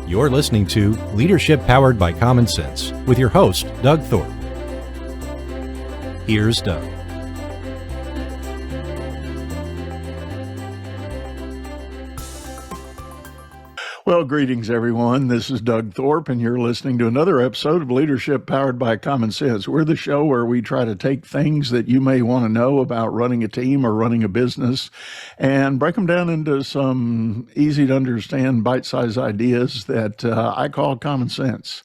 You're listening to Leadership Powered by Common Sense with your host, Doug Thorpe. Here's Doug. Well, greetings, everyone. This is Doug Thorpe, and you're listening to another episode of Leadership Powered by Common Sense. We're the show where we try to take things that you may want to know about running a team or running a business and break them down into some easy-to-understand, bite-sized ideas that I call common sense.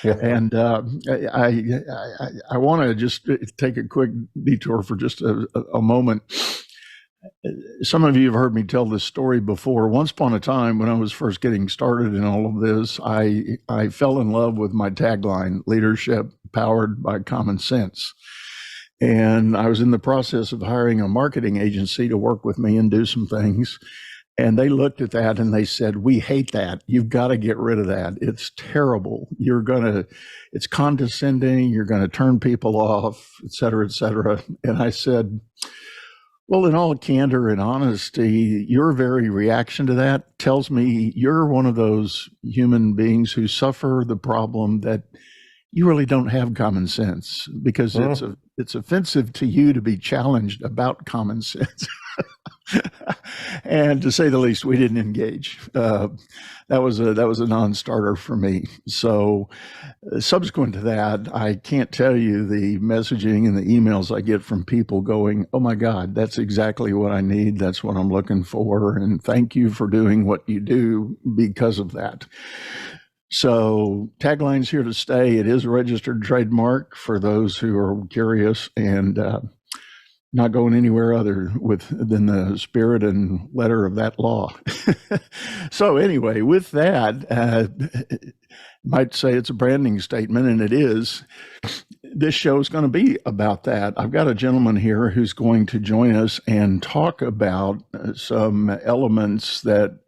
Yeah. And I want to just take a quick detour for just a moment. Some of you have heard me tell this story before. Once upon a time, when I was first getting started in all of this, I fell in love with my tagline, Leadership Powered by Common Sense. And I was in the process of hiring a marketing agency to work with me and do some things. And they looked at that and they said, "We hate that. You've got to get rid of that. It's terrible. It's condescending. You're going to turn people off, et cetera, et cetera." And I said, well, in all candor and honesty, your very reaction to that tells me you're one of those human beings who suffer the problem that you really don't have common sense, because it's offensive to you to be challenged about common sense. And to say the least, we didn't engage. That was a non-starter for me. So subsequent to that, I can't tell you the messaging and the emails I get from people going, "Oh my God, that's exactly what I need. That's what I'm looking for. And thank you for doing what you do because of that." So tagline's here to stay. It is a registered trademark for those who are curious, and not going anywhere other than the spirit and letter of that law. So anyway, with that, might say it's a branding statement, and it is. This show is going to be about that. I've got a gentleman here who's going to join us and talk about some elements that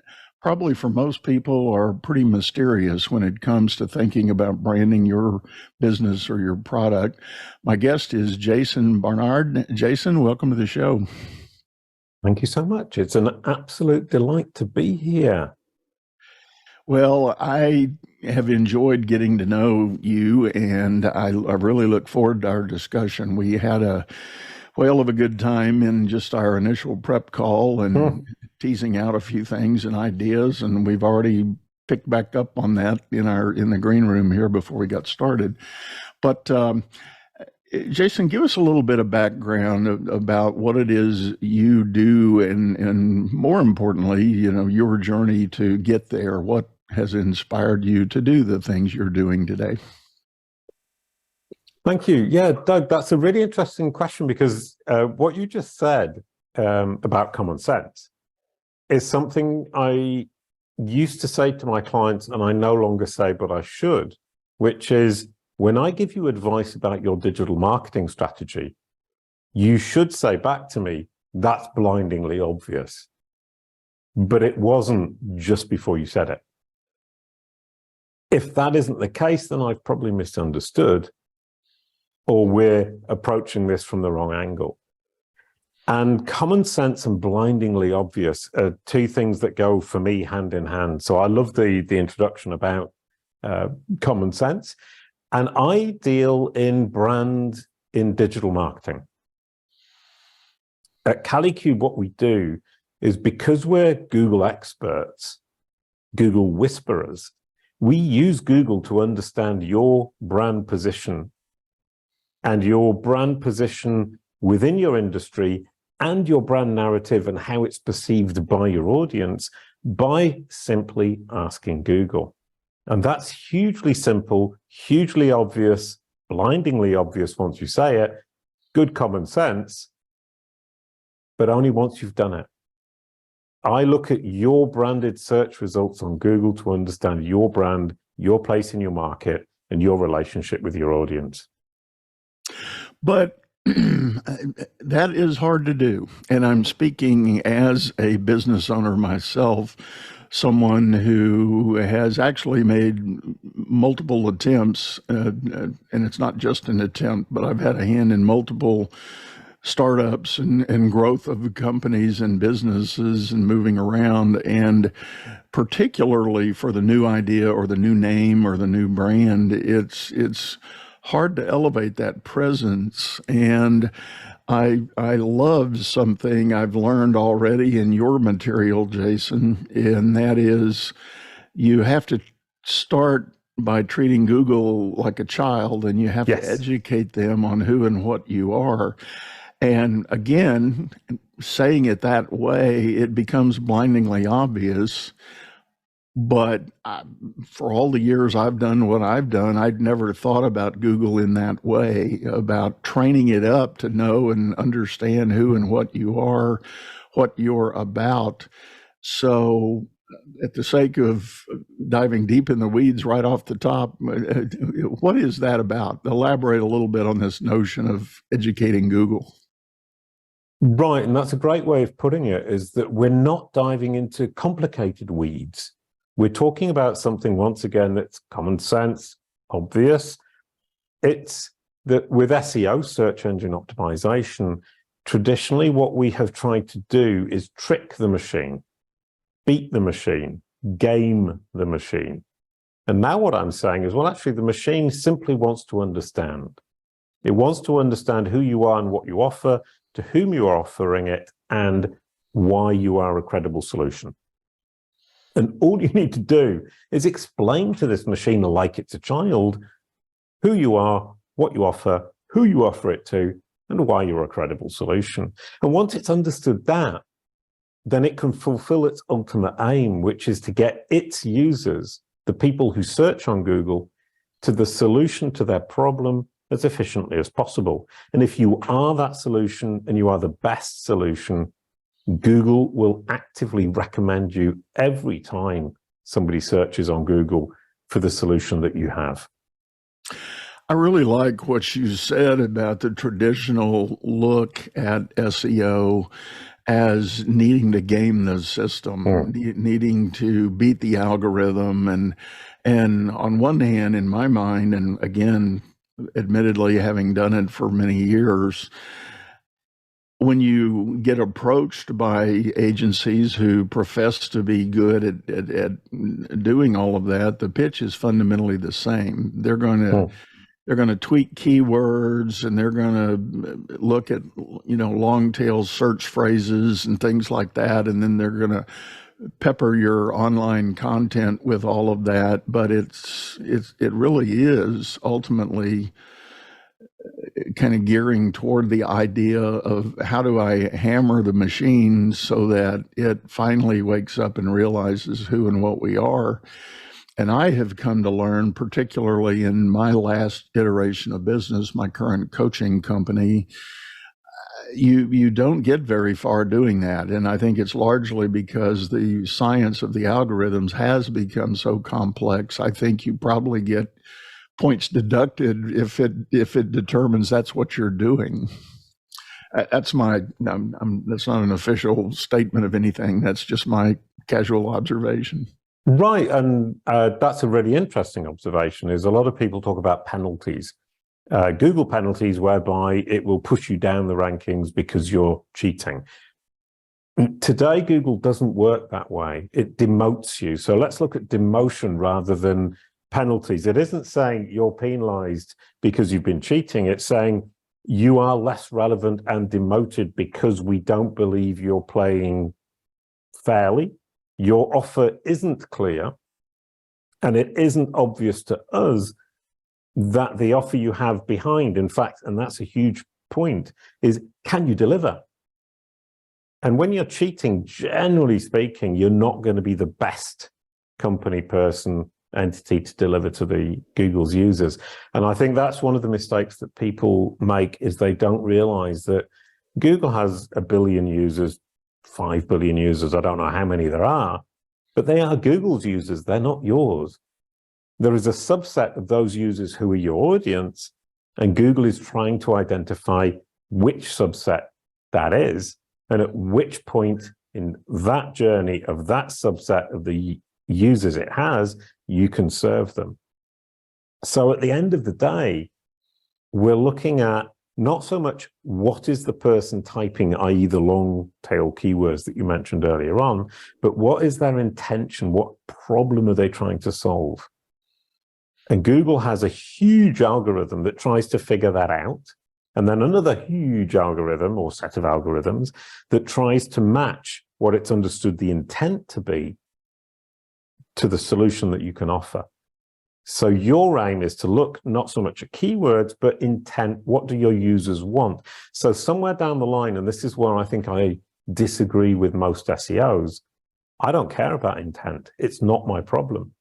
probably for most people are pretty mysterious when it comes to thinking about branding your business or your product. My guest is Jason Barnard. Jason, welcome to the show. Thank you so much. It's an absolute delight to be here. Well, I have enjoyed getting to know you, and I really look forward to our discussion. We had a whale of a good time in just our initial prep call and teasing out a few things and ideas, and we've already picked back up on that in the green room here before we got started. But Jason, give us a little bit of background about what it is you do, and more importantly, your journey to get there. What has inspired you to do the things you're doing today? Thank you. Yeah, Doug, that's a really interesting question, because what you just said about common sense is something I used to say to my clients, and I no longer say, but I should, which is, when I give you advice about your digital marketing strategy, you should say back to me, "That's blindingly obvious." But it wasn't just before you said it. If that isn't the case, then I've probably misunderstood, or we're approaching this from the wrong angle. And common sense and blindingly obvious are two things that go, for me, hand in hand. So I love the introduction about common sense. And I deal in digital marketing. At Kalicube, what we do is, because we're Google experts, Google whisperers, we use Google to understand your brand position and your brand position within your industry and your brand narrative and how it's perceived by your audience, by simply asking Google. And that's hugely simple, hugely obvious, blindingly obvious once you say it, good common sense, but only once you've done it. I look at your branded search results on Google to understand your brand, your place in your market, and your relationship with your audience. But that is hard to do. And I'm speaking as a business owner myself, someone who has actually made multiple attempts, and it's not just an attempt, but I've had a hand in multiple startups and growth of companies and businesses and moving around. And particularly for the new idea or the new name or the new brand, it's hard to elevate that presence. And I love something I've learned already in your material, Jason, and that is you have to start by treating Google like a child, and you have to educate them on who and what you are. And again, saying it that way, it becomes blindingly obvious. But for all the years I've done what I've done, I'd never thought about Google in that way, about training it up to know and understand who and what you are, what you're about. So at the sake of diving deep in the weeds right off the top, what is that about? Elaborate a little bit on this notion of educating Google. Right, and that's a great way of putting it, is that we're not diving into complicated weeds. We're talking about something, once again, that's common sense, obvious. It's that with SEO, search engine optimization, traditionally what we have tried to do is trick the machine, beat the machine, game the machine. And now what I'm saying is, well, actually, the machine simply wants to understand. It wants to understand who you are and what you offer, to whom you are offering it, and why you are a credible solution. And all you need to do is explain to this machine, like it's a child, who you are, what you offer, who you offer it to, and why you're a credible solution. And once it's understood that, then it can fulfill its ultimate aim, which is to get its users, the people who search on Google, to the solution to their problem as efficiently as possible. And if you are that solution and you are the best solution, Google will actively recommend you every time somebody searches on Google for the solution that you have. I really like what you said about the traditional look at SEO as needing to game the system, needing to beat the algorithm. And on one hand, in my mind, and again, admittedly having done it for many years, when you get approached by agencies who profess to be good at doing all of that, the pitch is fundamentally the same. They're going to tweak keywords, and they're going to look at long tail search phrases and things like that, and then they're going to pepper your online content with all of that. But it really is ultimately kind of gearing toward the idea of how do I hammer the machine so that it finally wakes up and realizes who and what we are. And I have come to learn, particularly in my last iteration of business, my current coaching company, you don't get very far doing that. And I think it's largely because the science of the algorithms has become so complex. I think you probably get points deducted if it determines that's what you're doing. That's that's not an official statement of anything. That's just my casual observation. Right, and that's a really interesting observation, is a lot of people talk about penalties. Google penalties, whereby it will push you down the rankings because you're cheating. Today, Google doesn't work that way. It demotes you. So let's look at demotion rather than penalties. It isn't saying you're penalized because you've been cheating. It's saying you are less relevant and demoted because we don't believe you're playing fairly. Your offer isn't clear, and it isn't obvious to us that the offer you have behind, in fact, and that's a huge point, is can you deliver? And when you're cheating, generally speaking, you're not going to be the best company, person, entity to deliver to the Google's users. And I think that's one of the mistakes that people make, is they don't realize that Google has 1 billion users, 5 billion users, I don't know how many there are, but they are Google's users, they're not yours. There is a subset of those users who are your audience, and Google is trying to identify which subset that is, and at which point in that journey of that subset of the users it has, you can serve them. So at the end of the day, we're looking at not so much what is the person typing, i.e. the long tail keywords that you mentioned earlier on, but what is their intention? What problem are they trying to solve? And Google has a huge algorithm that tries to figure that out. And then another huge algorithm or set of algorithms that tries to match what it's understood the intent to be to the solution that you can offer. So your aim is to look not so much at keywords, but intent. What do your users want? So somewhere down the line, and this is where I think I disagree with most SEOs, I don't care about intent. It's not my problem.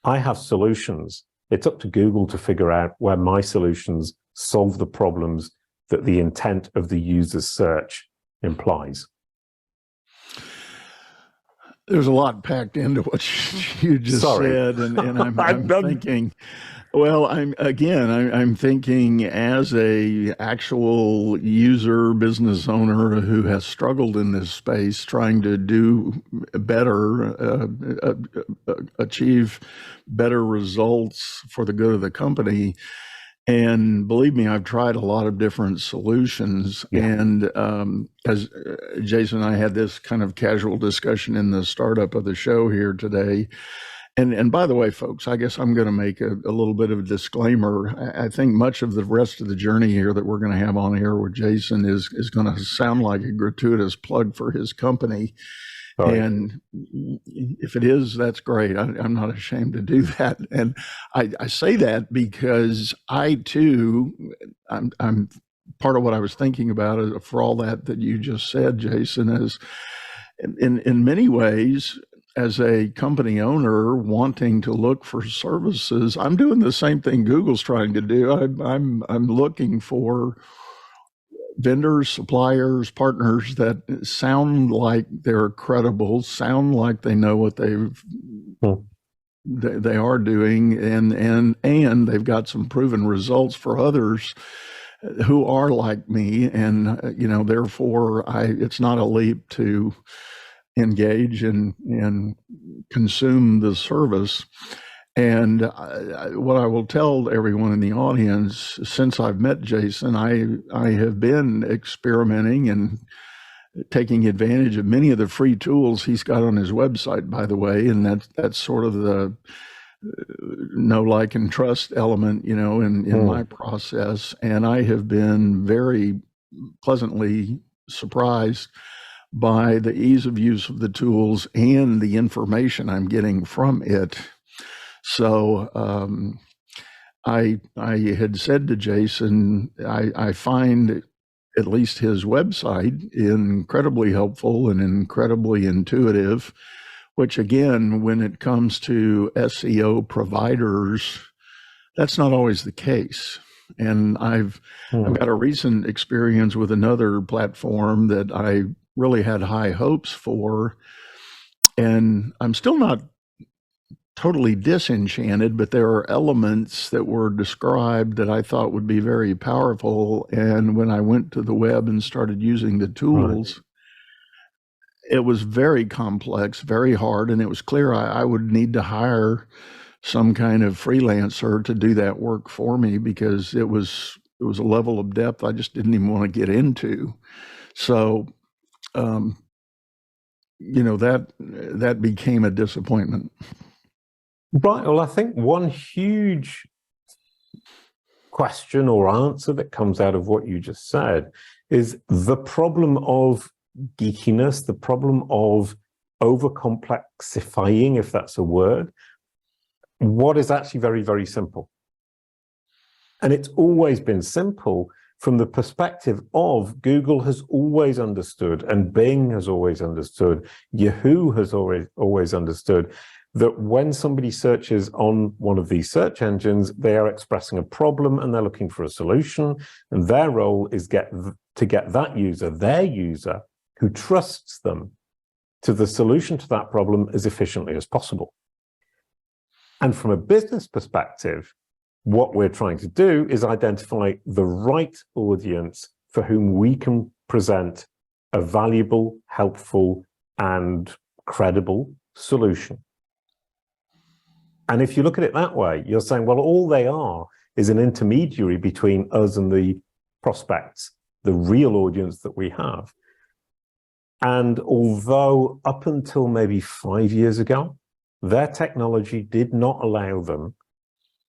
I have solutions. It's up to Google to figure out where my solutions solve the problems that the intent of the user's search implies. There's a lot packed into what you just said, and I'm thinking, well, I'm thinking as a actual user business owner who has struggled in this space, trying to do better, achieve better results for the good of the company. And believe me, I've tried a lot of different solutions. Yeah. And as Jason and I had this kind of casual discussion in the startup of the show here today. And by the way, folks, I guess I'm going to make a little bit of a disclaimer. I think much of the rest of the journey here that we're going to have on here with Jason is going to sound like a gratuitous plug for his company. Right. And if it is, that's great. I'm not ashamed to do that. And I say that because I too, I'm part of what I was thinking about for all that you just said, Jason, is in many ways, as a company owner wanting to look for services, I'm doing the same thing Google's trying to do. I'm looking for vendors, suppliers, partners that sound like they're credible, sound like they know what they are doing, and they've got some proven results for others who are like me, and therefore it's not a leap to engage and consume the service. And what I will tell everyone in the audience, since I've met Jason, I have been experimenting and taking advantage of many of the free tools he's got on his website, by the way, and that's sort of the know, like, and trust element, in my process. And I have been very pleasantly surprised by the ease of use of the tools and the information I'm getting from it. So I had said to Jason, I find at least his website incredibly helpful and incredibly intuitive, which again, when it comes to SEO providers, that's not always the case. And I've got a recent experience with another platform that I really had high hopes for, and I'm still not totally disenchanted, but there are elements that were described that I thought would be very powerful. And when I went to the web and started using the tools, it was very complex, very hard, and it was clear I would need to hire some kind of freelancer to do that work for me, because it was a level of depth I just didn't even want to get into. So, that became a disappointment. Right. Well, I think one huge question or answer that comes out of what you just said is the problem of geekiness, the problem of overcomplexifying, if that's a word, what is actually very, very simple. And it's always been simple from the perspective of Google has always understood, and Bing has always understood, Yahoo has always understood that when somebody searches on one of these search engines, they are expressing a problem and they're looking for a solution. And their role is to get that user, their user, who trusts them, to the solution to that problem as efficiently as possible. And from a business perspective, what we're trying to do is identify the right audience for whom we can present a valuable, helpful, and credible solution. And if you look at it that way, you're saying, well, all they are is an intermediary between us and the prospects, the real audience that we have. And although up until maybe 5 years ago, their technology did not allow them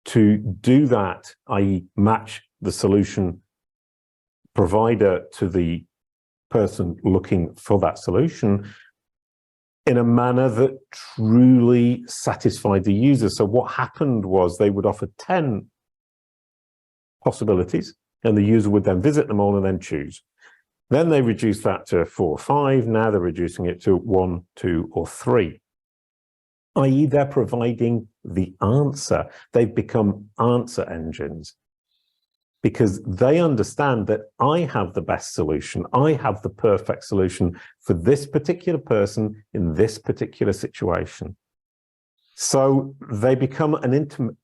to do that, i.e. match the solution provider to the person looking for that solution in a manner that truly satisfied the user. So what happened was they would offer 10 possibilities, and the user would then visit them all and then choose. Then they reduced that to 4 or 5. Now they're reducing it to 1, 2, or 3. i.e. they're providing the answer. They've become answer engines because they understand that I have the best solution. I have the perfect solution for this particular person in this particular situation. So they become an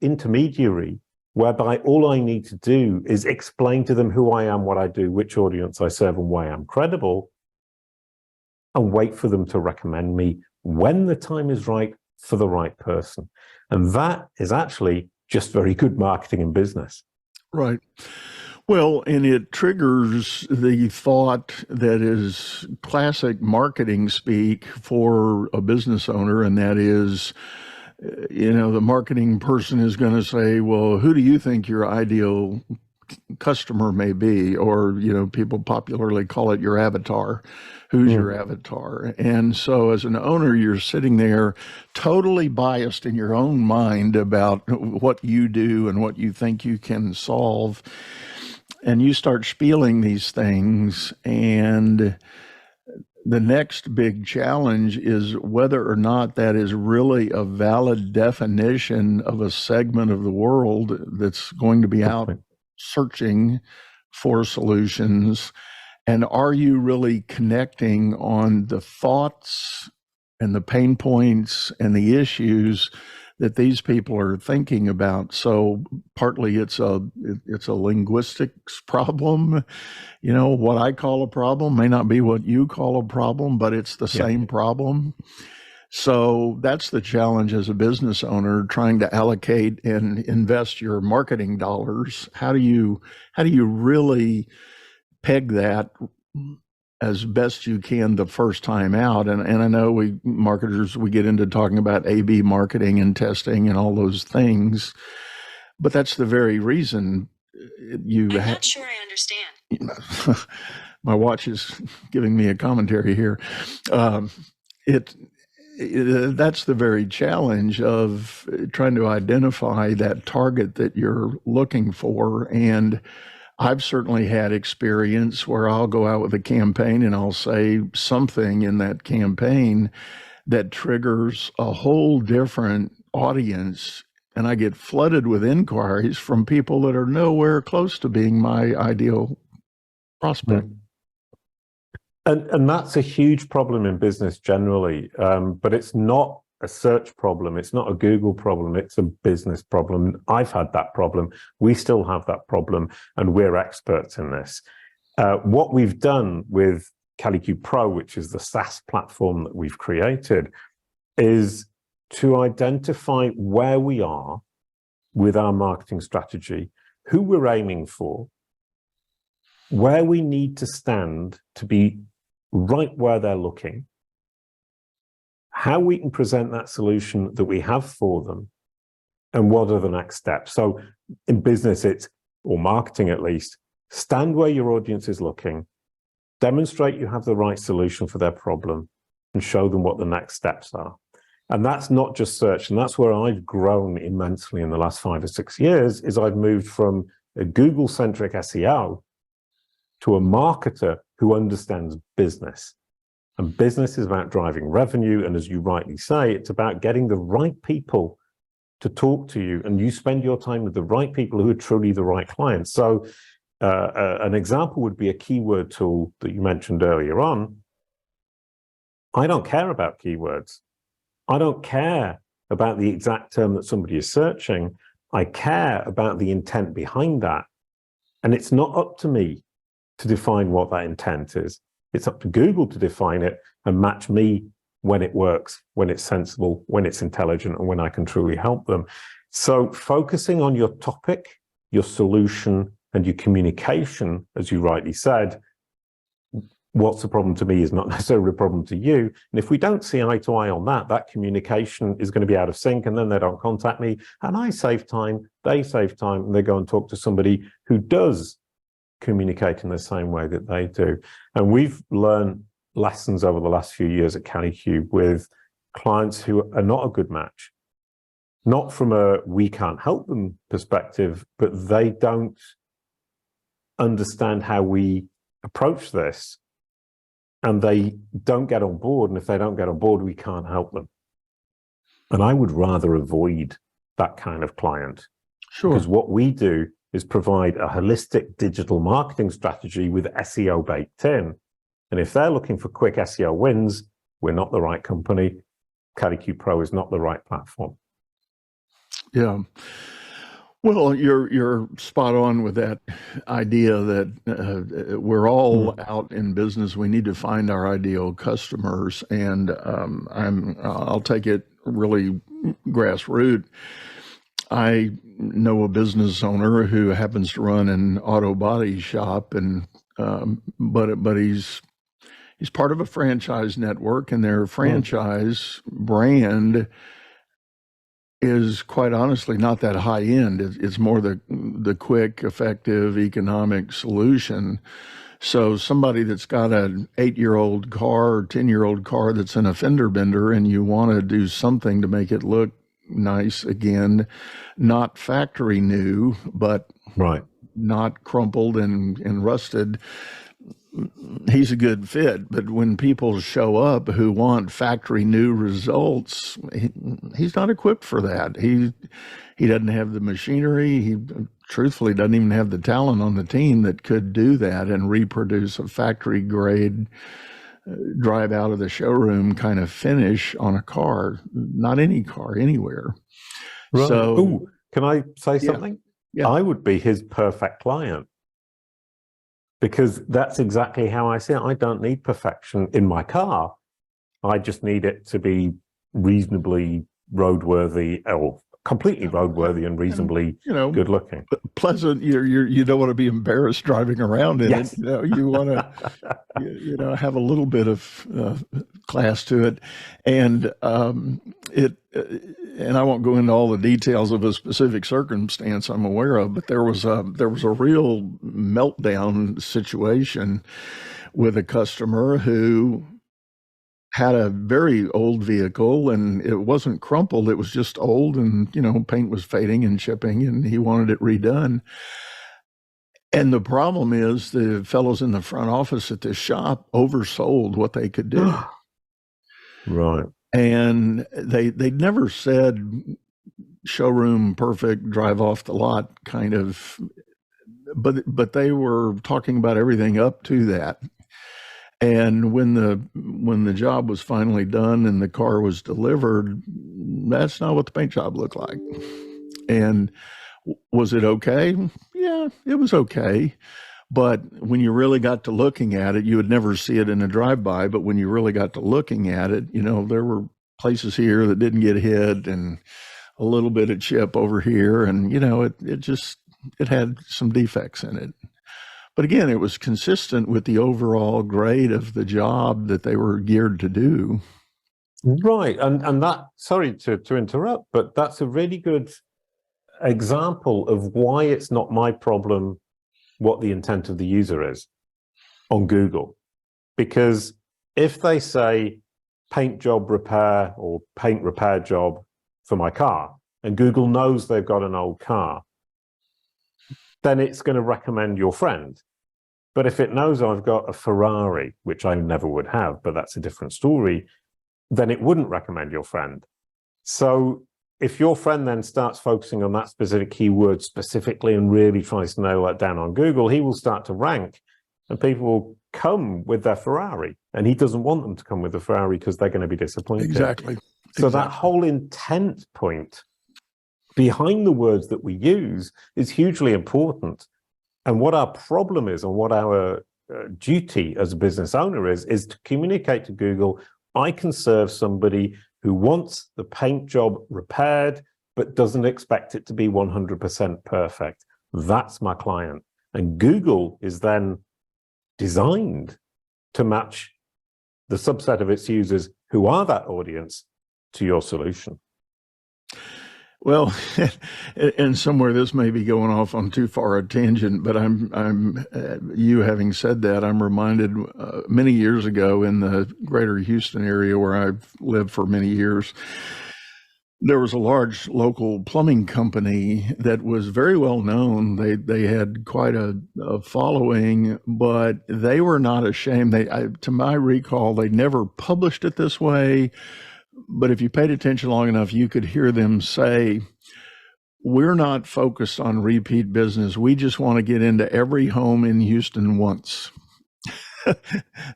intermediary whereby all I need to do is explain to them who I am, what I do, which audience I serve, and why I'm credible, and wait for them to recommend me when the time is right for the right person. And that is actually just very good marketing and business. Right. Well, and it triggers the thought that is classic marketing speak for a business owner, and that is, the marketing person is going to say, well, who do you think your ideal customer may be? Or, people popularly call it your avatar. Who's your avatar? And so as an owner, you're sitting there totally biased in your own mind about what you do and what you think you can solve. And you start spieling these things, and the next big challenge is whether or not that is really a valid definition of a segment of the world that's going to be out searching for solutions. And are you really connecting on the thoughts and the pain points and the issues that these people are thinking about? So partly it's a linguistics problem. What I call a problem may not be what you call a problem, but it's the same problem. So that's the challenge as a business owner, trying to allocate and invest your marketing dollars. How do you really peg that as best you can the first time out? And I know we marketers, we get into talking about A/B marketing and testing and all those things, but that's the very reason I'm not sure I understand. My watch is giving me a commentary here. That's the very challenge of trying to identify that target that you're looking for. And I've certainly had experience where I'll go out with a campaign and I'll say something in that campaign that triggers a whole different audience, and I get flooded with inquiries from people that are nowhere close to being my ideal prospect. And that's a huge problem in business generally, but it's not a search problem. It's not a Google problem. It's a business problem. I've had that problem. We still have that problem, and we're experts in this. What we've done with Calico Pro, which is the SaaS platform that we've created, is to identify where we are with our marketing strategy, who we're aiming for, where we need to stand to be right where they're looking, how we can present that solution that we have for them, and what are the next steps. So in business, or marketing at least, stand where your audience is looking, demonstrate you have the right solution for their problem, and show them what the next steps are. And that's not just search. And that's where I've grown immensely in the last 5 or 6 years, is I've moved from a Google-centric SEO to a marketer who understands business. And business is about driving revenue. And as you rightly say, it's about getting the right people to talk to you. And you spend your time with the right people who are truly the right clients. So an example would be a keyword tool that you mentioned earlier on. I don't care about keywords. I don't care about the exact term that somebody is searching. I care about the intent behind that. And it's not up to me to define what that intent is. It's up to Google to define it and match me when it works, when it's sensible, when it's intelligent, and when I can truly help them. So focusing on your topic your solution, and your communication, as you rightly said, what's the problem to me is not necessarily a problem to you. And if we don't see eye to eye on that, that communication is going to be out of sync, and then they don't contact me, and I save time, they save time, and they go and talk to somebody who does communicate in the same way that they do. And we've learned lessons over the last few years at Kalicube with clients who are not a good match, not from a we can't help them perspective, but they don't understand how we approach this, and they don't get on board. And if they don't get on board, we can't help them. And I would rather avoid that kind of client. Sure. Because what we do is provide a holistic digital marketing strategy with SEO baked in. And if they're looking for quick SEO wins, we're not the right company. Calico Pro is not the right platform. Yeah. Well, you're spot on with that idea that we're all out in business. We need to find our ideal customers, and I'll take it really grassroots. I know a business owner who happens to run an auto body shop, and but he's part of a franchise network, and their franchise brand is quite honestly not that high end. It's more the quick, effective, economic solution. So somebody that's got an 8-year-old car or 10-year-old car that's in a fender bender, and you want to do something to make it look nice again, not factory new, but right, not crumpled and rusted, he's a good fit. But when people show up who want factory new results, he's not equipped for that. He doesn't have the machinery. He truthfully doesn't even have the talent on the team that could do that and reproduce a factory grade drive out of the showroom kind of finish on a car. Not any car anywhere. Right. So, ooh, can I say something? Yeah. I would be his perfect client, because that's exactly how I see it. I don't need perfection in my car. I just need it to be reasonably roadworthy, or completely roadworthy and reasonably good looking. Pleasant. You don't want to be embarrassed driving around in Yes. it. You want to have a little bit of class to it, and and I won't go into all the details of a specific circumstance I'm aware of, but there was a real meltdown situation with a customer who had a very old vehicle, and it wasn't crumpled. It was just old, and, paint was fading and chipping, and he wanted it redone. And the problem is the fellows in the front office at this shop oversold what they could do. Right. And they never said showroom perfect, drive off the lot kind of, but they were talking about everything up to that. And when the job was finally done and the car was delivered, that's not what the paint job looked like. And was it okay? Yeah, it was okay. But when you really got to looking at it, you would never see it in a drive-by. But when you really got to looking at it, there were places here that didn't get hit, and a little bit of chip over here, and it had some defects in it. But again, it was consistent with the overall grade of the job that they were geared to do. Right. And that, sorry to interrupt, but that's a really good example of why it's not my problem what the intent of the user is on Google. Because if they say paint job repair or paint repair job for my car, and Google knows they've got an old car, then it's going to recommend your friend. But if it knows I've got a Ferrari, which I never would have, but that's a different story, then it wouldn't recommend your friend. So if your friend then starts focusing on that specific keyword specifically and really tries to nail that down on Google, he will start to rank, and people will come with their Ferrari. And he doesn't want them to come with a Ferrari because they're going to be disappointed. Exactly. So that whole intent point behind the words that we use is hugely important. And what our problem is, and what our duty as a business owner is to communicate to Google, I can serve somebody who wants the paint job repaired, but doesn't expect it to be 100% perfect. That's my client. And Google is then designed to match the subset of its users who are that audience to your solution. Well, and somewhere this may be going off on too far a tangent, but you having said that, I'm reminded many years ago in the greater Houston area where I've lived for many years, there was a large local plumbing company that was very well known. They had quite a following, but they were not ashamed. To my recall, they never published it this way. But if you paid attention long enough, you could hear them say, we're not focused on repeat business. We just want to get into every home in Houston once.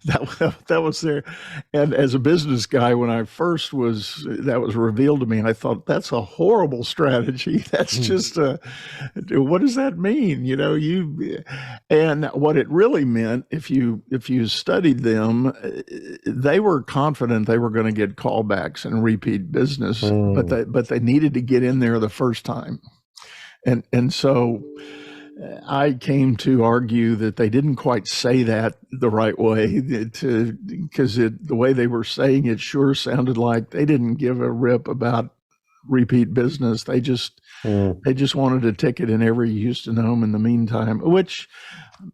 that was there. And as a business guy, when that was revealed to me, I thought, that's a horrible strategy. That's just what does that mean? And what it really meant, if you studied them, they were confident they were going to get callbacks and repeat business, but they needed to get in there the first time. And so I came to argue that they didn't quite say that the right way, because the way they were saying it sure sounded like they didn't give a rip about repeat business. They just wanted a ticket in every Houston home in the meantime, which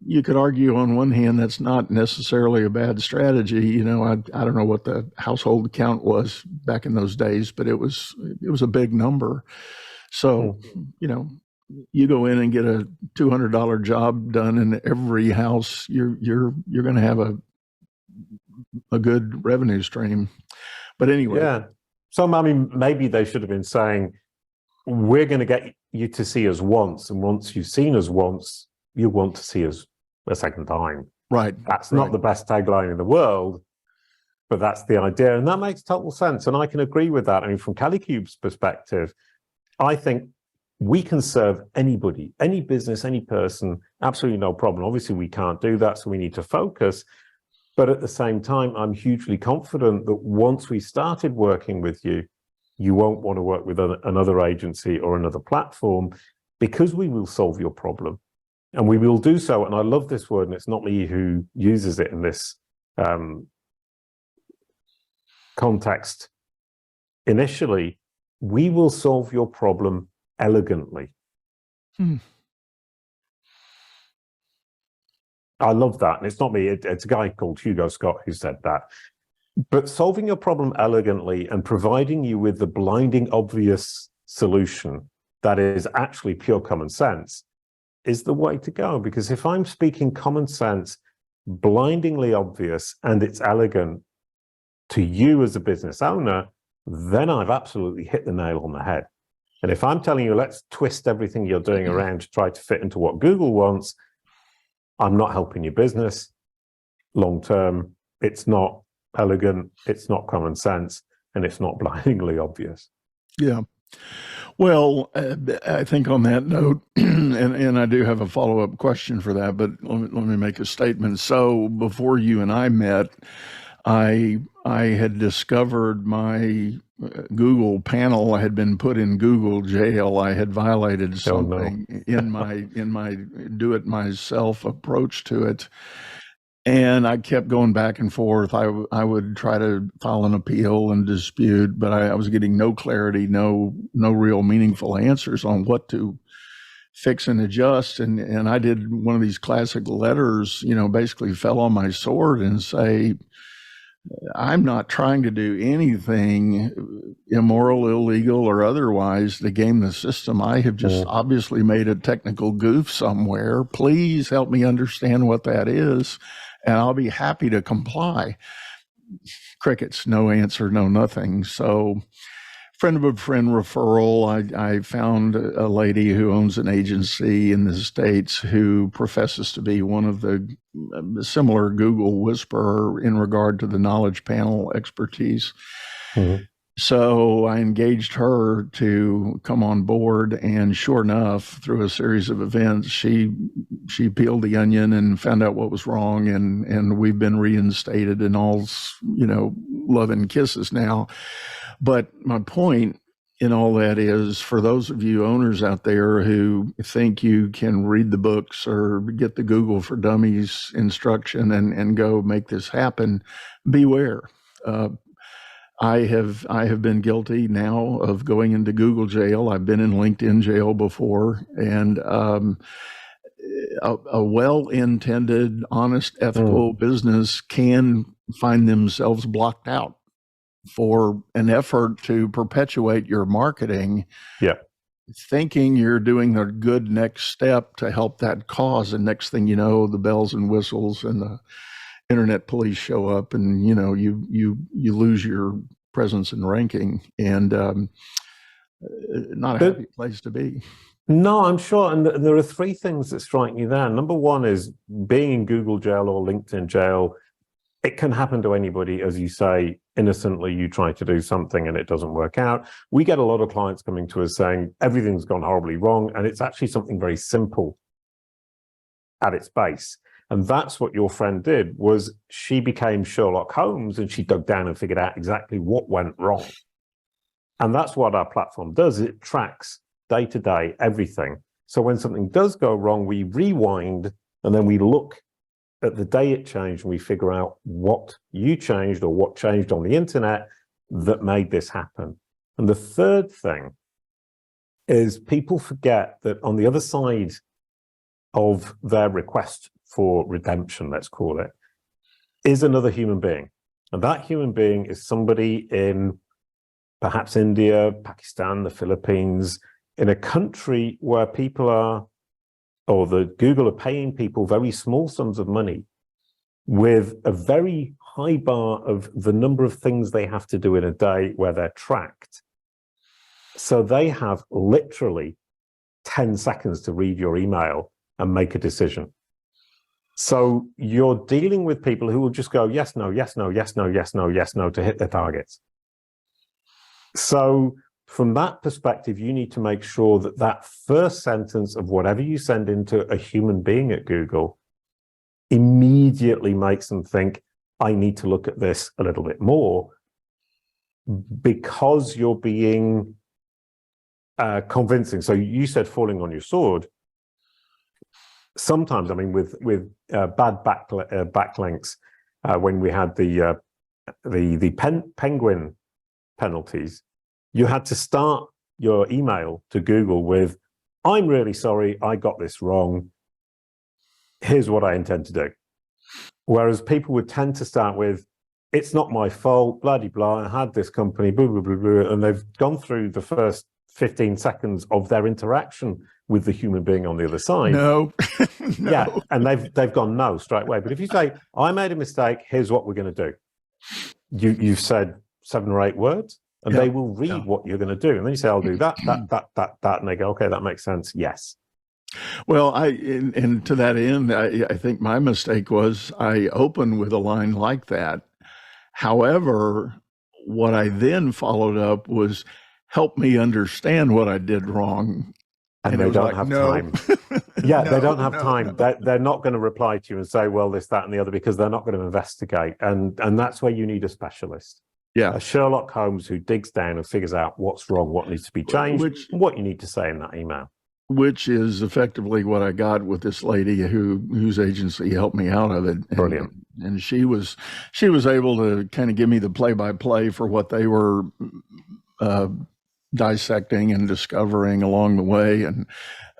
you could argue on one hand that's not necessarily a bad strategy. I don't know what the household count was back in those days, but it was a big number. So, you go in and get a $200 job done in every house, you're going to have a good revenue stream. But anyway. Yeah. So, maybe they should have been saying, we're going to get you to see us once. And once you've seen us once, you want to see us a second time. Right. That's not the best tagline in the world, but that's the idea. And that makes total sense. And I can agree with that. From Calicube's perspective, I think we can serve anybody, any business, any person, absolutely no problem. Obviously, we can't do that, so we need to focus. But at the same time, I'm hugely confident that once we started working with you, you won't want to work with another agency or another platform, because we will solve your problem. And we will do so. And I love this word, and it's not me who uses it in this context. Initially, we will solve your problem elegantly. I love that. And it's not me, it's a guy called Hugo Scott who said that. But solving your problem elegantly and providing you with the blinding obvious solution that is actually pure common sense is the way to go. Because if I'm speaking common sense, blindingly obvious, and it's elegant to you as a business owner, then I've absolutely hit the nail on the head. And if I'm telling you, let's twist everything you're doing around to try to fit into what Google wants, I'm not helping your business long term. It's not elegant, it's not common sense, and it's not blindingly obvious. Yeah. Well, I think on that note, and I do have a follow-up question for that, but let me make a statement. So before you and I met, I had discovered my Google panel had been put in Google jail. I had violated something in my do-it-myself approach to it. And I kept going back and forth. I would try to file an appeal and dispute, but I was getting no clarity, no real meaningful answers on what to fix and adjust. And I did one of these classic letters, basically fell on my sword and say, I'm not trying to do anything immoral, illegal, or otherwise to game the system. I have just obviously made a technical goof somewhere. Please help me understand what that is, and I'll be happy to comply. Crickets, no answer, no nothing. So friend of a friend referral, I found a lady who owns an agency in the States who professes to be one of the similar Google whisperer in regard to the knowledge panel expertise. So I engaged her to come on board, and sure enough, through a series of events, she peeled the onion and found out what was wrong, and we've been reinstated in all, love and kisses now. But my point in all that is, for those of you owners out there who think you can read the books or get the Google for Dummies instruction and go make this happen, beware. I have been guilty now of going into Google jail. I've been in LinkedIn jail before, and a well-intended, honest, ethical business can find themselves blocked out for an effort to perpetuate your marketing, thinking you're doing the good next step to help that cause. And next thing you know, the bells and whistles and the internet police show up, and you lose your presence and ranking, and not a happy place to be. No, I'm sure. And there are three things that strike me there. Number one is being in Google jail or LinkedIn jail. It can happen to anybody, as you say, innocently. You try to do something and it doesn't work out. We get a lot of clients coming to us saying everything's gone horribly wrong, and it's actually something very simple at its base. And that's what your friend did, was she became Sherlock Holmes, and she dug down and figured out exactly what went wrong. And that's what our platform does. It tracks day to day everything. So when something does go wrong, we rewind and then we look at the day it changed, and we figure out what you changed or what changed on the internet that made this happen. And the third thing is people forget that on the other side of their request for redemption, let's call it, is another human being. And that human being is somebody in perhaps India, Pakistan, the Philippines, in a country where people are, or the Google are paying people very small sums of money with a very high bar of the number of things they have to do in a day where they're tracked. So they have literally 10 seconds to read your email and make a decision. So you're dealing with people who will just go, yes, no, yes, no, yes, no, yes, no, yes, no, to hit their targets. So from that perspective, you need to make sure that that first sentence of whatever you send into a human being at Google immediately makes them think, I need to look at this a little bit more, because you're being convincing. So you said falling on your sword. Sometimes, I mean, with bad backlinks, when we had the penguin penalties, you had to start your email to Google with, I'm really sorry, I got this wrong. Here's what I intend to do. Whereas people would tend to start with, it's not my fault, blah, blah, blah, I had this company, blah, blah, blah, blah, and they've gone through the first 15 seconds of their interaction with the human being on the other side. No. Yeah, and they've gone no straight away. But if you say, I made a mistake, here's what we're going to do. You've said 7 or 8 words, and they will read what you're going to do. And then you say, I'll do that, and they go, okay, that makes sense. Yes. Well, and to that end, I think my mistake was I opened with a line like that. However, what I then followed up was, help me understand what I did wrong. And they don't have time. Yeah, they don't have time. They're not going to reply to you and say, well, this, that, and the other, because they're not going to investigate. And that's where you need a specialist. Yeah. A Sherlock Holmes who digs down and figures out what's wrong, what needs to be changed, and what you need to say in that email. Which is effectively what I got with this lady whose agency helped me out of it. Brilliant. And she was able to kind of give me the play-by-play for what they were dissecting and discovering along the way. And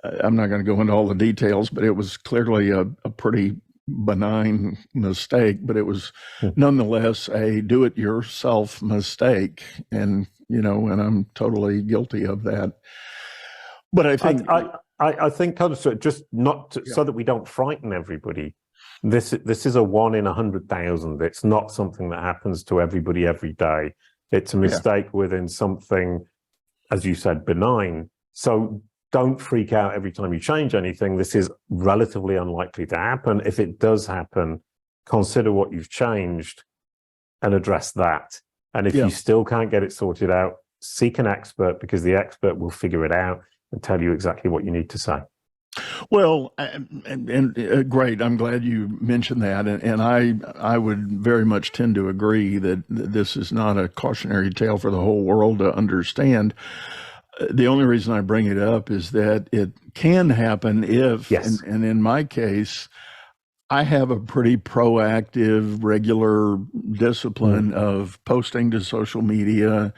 I'm not going to go into all the details, but it was clearly a pretty benign mistake, but it was nonetheless a do-it-yourself mistake. And, and I'm totally guilty of that. But I think I think just not to, so that we don't frighten everybody. This is a 1 in 100,000. It's not something that happens to everybody every day. It's a mistake within something, as you said, benign. So don't freak out every time you change anything. This is relatively unlikely to happen. If it does happen, consider what you've changed and address that. And if you still can't get it sorted out, seek an expert, because the expert will figure it out and tell you exactly what you need to say. Well, great. I'm glad you mentioned that, and I would very much tend to agree that this is not a cautionary tale for the whole world to understand. The only reason I bring it up is that it can happen if, Yes. and in my case, I have a pretty proactive, regular discipline of posting to social media,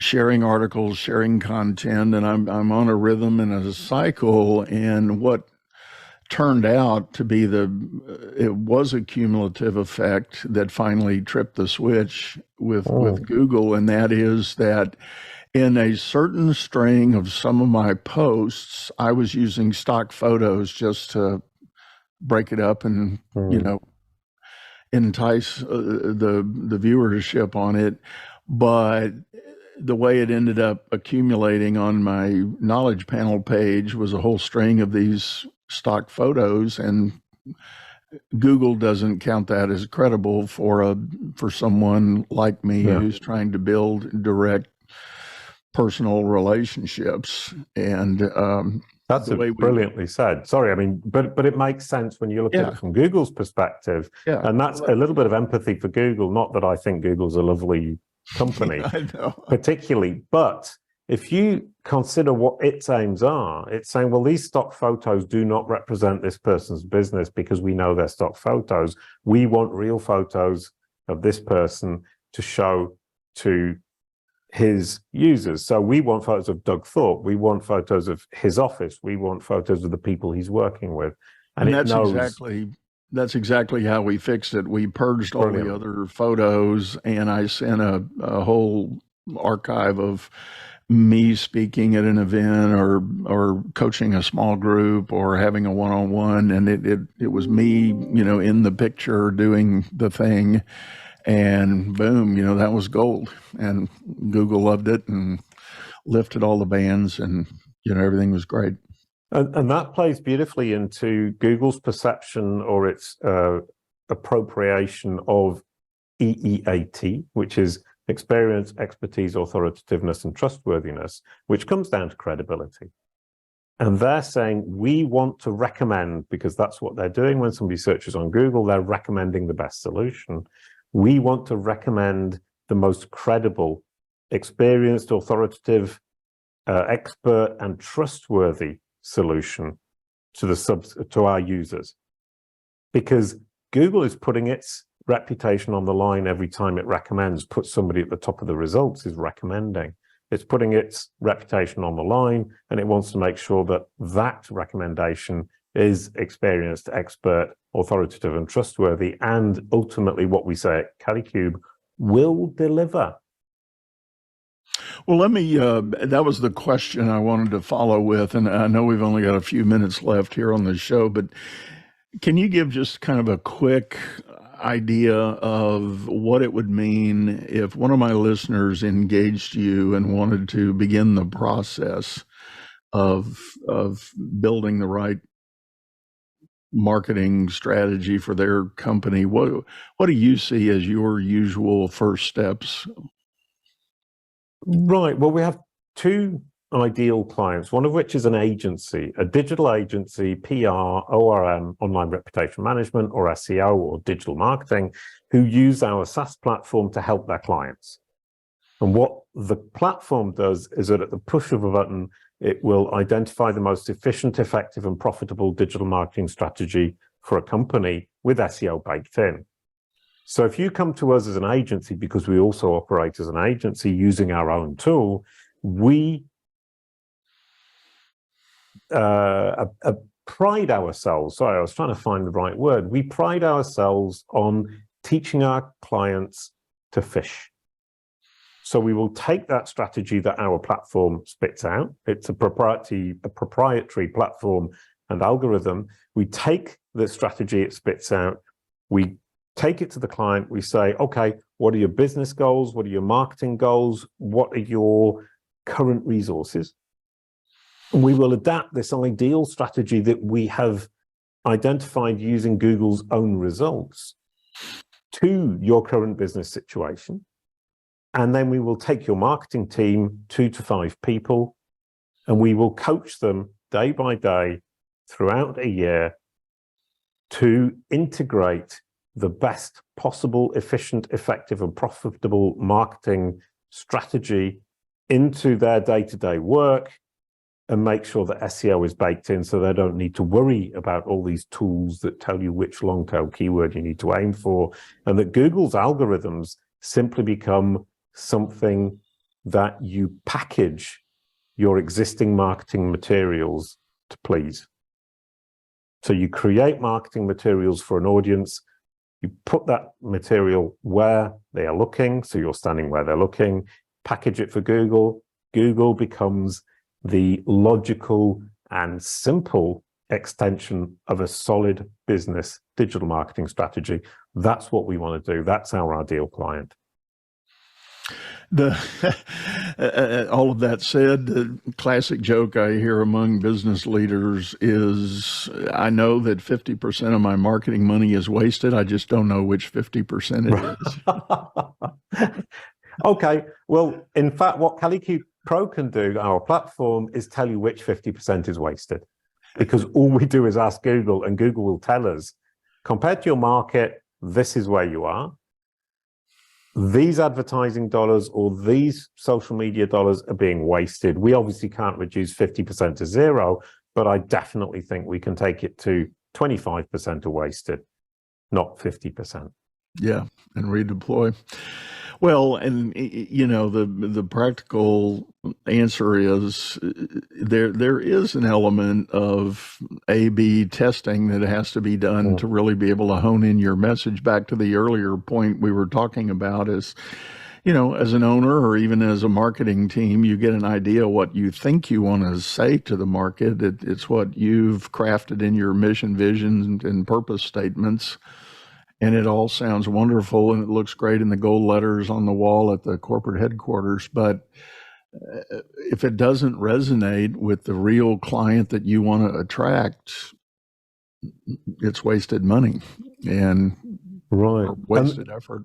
sharing articles, sharing content, and I'm on a rhythm and a cycle. And what turned out to be it was a cumulative effect that finally tripped the switch with Google, and that is that in a certain string of some of my posts, I was using stock photos just to break it up and entice the viewership on it. But the way it ended up accumulating on my knowledge panel page was a whole string of these stock photos, and Google doesn't count that as credible for someone like me who's trying to build direct personal relationships. And that's brilliantly said. Sorry, I mean, but it makes sense when you look at it from Google's perspective, and that's a little bit of empathy for Google. Not that I think Google's a lovely company, I know. particularly, but if you consider what its aims are, it's saying, well, these stock photos do not represent this person's business because we know they're stock photos. We want real photos of this person to show to his users. So we want photos of Doug Thorpe. We want photos of his office. We want photos of the people he's working with. And that's exactly how we fixed it. We purged all the other photos, and I sent a whole archive of me speaking at an event or coaching a small group or having a one-on-one, and it was me, in the picture doing the thing, and boom, that was gold. And Google loved it and lifted all the bans, and everything was great. And that plays beautifully into Google's perception or its appropriation of EEAT, which is experience, expertise, authoritativeness, and trustworthiness, which comes down to credibility. And they're saying, we want to recommend, because that's what they're doing when somebody searches on Google, they're recommending the best solution. We want to recommend the most credible, experienced, authoritative, expert, and trustworthy solution to our users. Because Google is putting its reputation on the line every time it recommends, puts somebody at the top of the results is recommending. It's putting its reputation on the line, and it wants to make sure that that recommendation is experienced, expert, authoritative, and trustworthy, and ultimately what we say at Kalicube will deliver. Well, let me, that was the question I wanted to follow with, and I know we've only got a few minutes left here on the show, but can you give just kind of a quick idea of what it would mean if one of my listeners engaged you and wanted to begin the process of building the right marketing strategy for their company? What do you see as your usual first steps? Right. Well, we have two ideal clients, one of which is an agency, a digital agency, PR, ORM, online reputation management, or SEO, or digital marketing, who use our SaaS platform to help their clients. And what the platform does is that at the push of a button, it will identify the most efficient, effective, and profitable digital marketing strategy for a company with SEO baked in. So if you come to us as an agency, because we also operate as an agency using our own tool, we pride ourselves, sorry, I was trying to find the right word. We pride ourselves on teaching our clients to fish. So we will take that strategy that our platform spits out. It's a proprietary platform and algorithm. We take the strategy it spits out, we take it to the client, we say, okay, what are your business goals? What are your marketing goals? What are your current resources? And we will adapt this ideal strategy that we have identified using Google's own results to your current business situation. And then we will take your marketing team, 2 to 5 people, and we will coach them day by day throughout a year to integrate the best possible, efficient, effective, and profitable marketing strategy into their day-to-day work and make sure that SEO is baked in so they don't need to worry about all these tools that tell you which long-tail keyword you need to aim for, and that Google's algorithms simply become something that you package your existing marketing materials to please. So you create marketing materials for an audience, you put that material where they are looking, so you're standing where they're looking, package it for Google. Google becomes the logical and simple extension of a solid business digital marketing strategy. That's what we want to do. That's our ideal client. All of that said, the classic joke I hear among business leaders is, I know that 50% of my marketing money is wasted. I just don't know which 50% it is. Okay. Well, in fact, what Calico Pro can do, our platform, is tell you which 50% is wasted. Because all we do is ask Google, and Google will tell us, compared to your market, this is where you are. These advertising dollars or these social media dollars are being wasted. We obviously can't reduce 50% to zero, but I definitely think we can take it to 25% are wasted, not 50%. Yeah, and redeploy. Well, and you know, the practical answer is there is an element of A/B testing that has to be done to really be able to hone in your message. Back to the earlier point we were talking about is, you know, as an owner or even as a marketing team, you get an idea what you think you want to say to the market. It's what you've crafted in your mission, vision, and purpose statements. And it all sounds wonderful and it looks great in the gold letters on the wall at the corporate headquarters. But if it doesn't resonate with the real client that you want to attract, it's wasted money and wasted effort.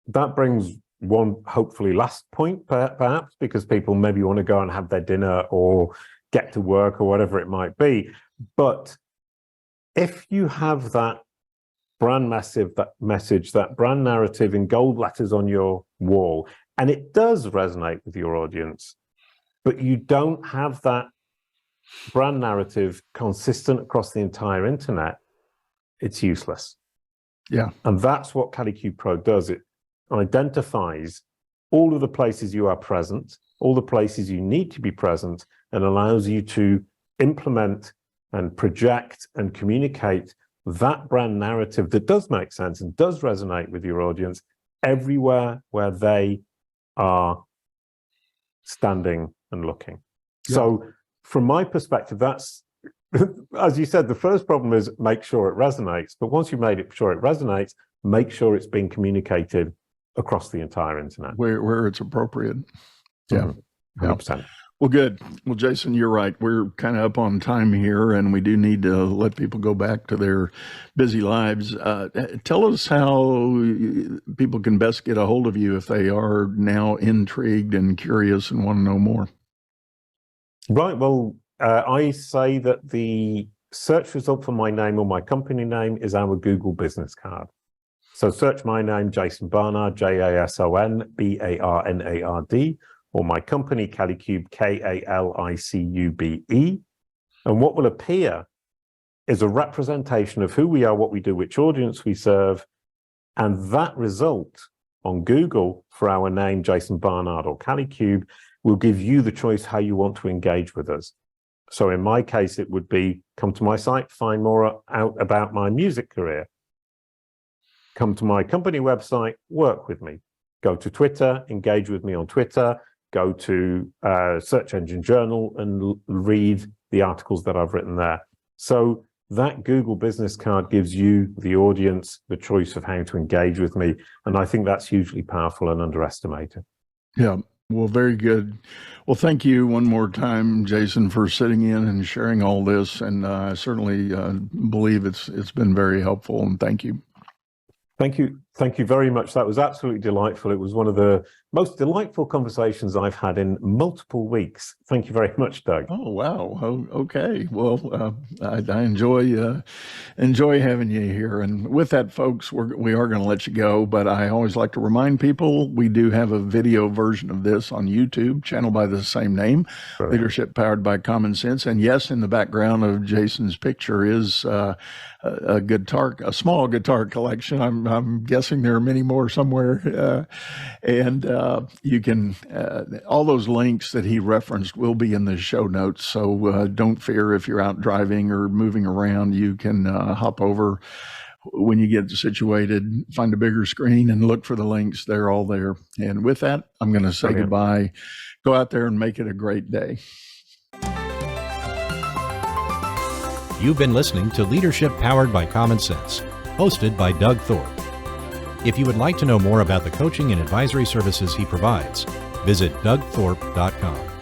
That brings one hopefully last point, perhaps, because people maybe want to go and have their dinner or get to work or whatever it might be. But if you have that brand message, that brand narrative in gold letters on your wall, and it does resonate with your audience, but you don't have that brand narrative consistent across the entire internet, it's useless. Yeah. And that's what Calico Pro does. It identifies all of the places you are present, all the places you need to be present, and allows you to implement and project and communicate that brand narrative that does make sense and does resonate with your audience everywhere where they are standing and looking. Yeah. So from my perspective, that's, as you said, the first problem is make sure it resonates. But once you've made sure it resonates, make sure it's being communicated across the entire internet. Where it's appropriate. Yeah. 100%. Well, good. Well, Jason, you're right. We're kind of up on time here, and we do need to let people go back to their busy lives. Tell us how people can best get a hold of you if they are now intrigued and curious and want to know more. Right. Well, I say that the search result for my name or my company name is our Google business card. So search my name, Jason Barnard, JASON BARNARD, or my company, Kalicube, KALICUBE. And what will appear is a representation of who we are, what we do, which audience we serve. And that result on Google for our name, Jason Barnard or Kalicube, will give you the choice how you want to engage with us. So in my case, it would be come to my site, find more out about my music career. Come to my company website, work with me. Go to Twitter, engage with me on Twitter. Go to Search Engine Journal and read the articles that I've written there. So that Google business card gives you, the audience, the choice of how to engage with me. And I think that's hugely powerful and underestimated. Yeah. Well, very good. Well, thank you one more time, Jason, for sitting in and sharing all this. And I certainly believe it's been very helpful. And thank you. Thank you. Thank you very much. That was absolutely delightful. It was one of the most delightful conversations I've had in multiple weeks. Thank you very much, Doug. Oh, wow. Oh, okay. Well, I enjoy having you here. And with that, folks, we are going to let you go. But I always like to remind people we do have a video version of this on YouTube, channel by the same name, Brilliant. Leadership Powered by Common Sense. And yes, in the background of Jason's picture is a small guitar collection. I'm guessing there are many more somewhere. And you can, all those links that he referenced will be in the show notes. So don't fear if you're out driving or moving around, you can hop over when you get situated, find a bigger screen and look for the links. They're all there. And with that, I'm going to say Brilliant. Goodbye. Go out there and make it a great day. You've been listening to Leadership Powered by Common Sense, hosted by Doug Thorpe. If you would like to know more about the coaching and advisory services he provides, visit dougthorpe.com.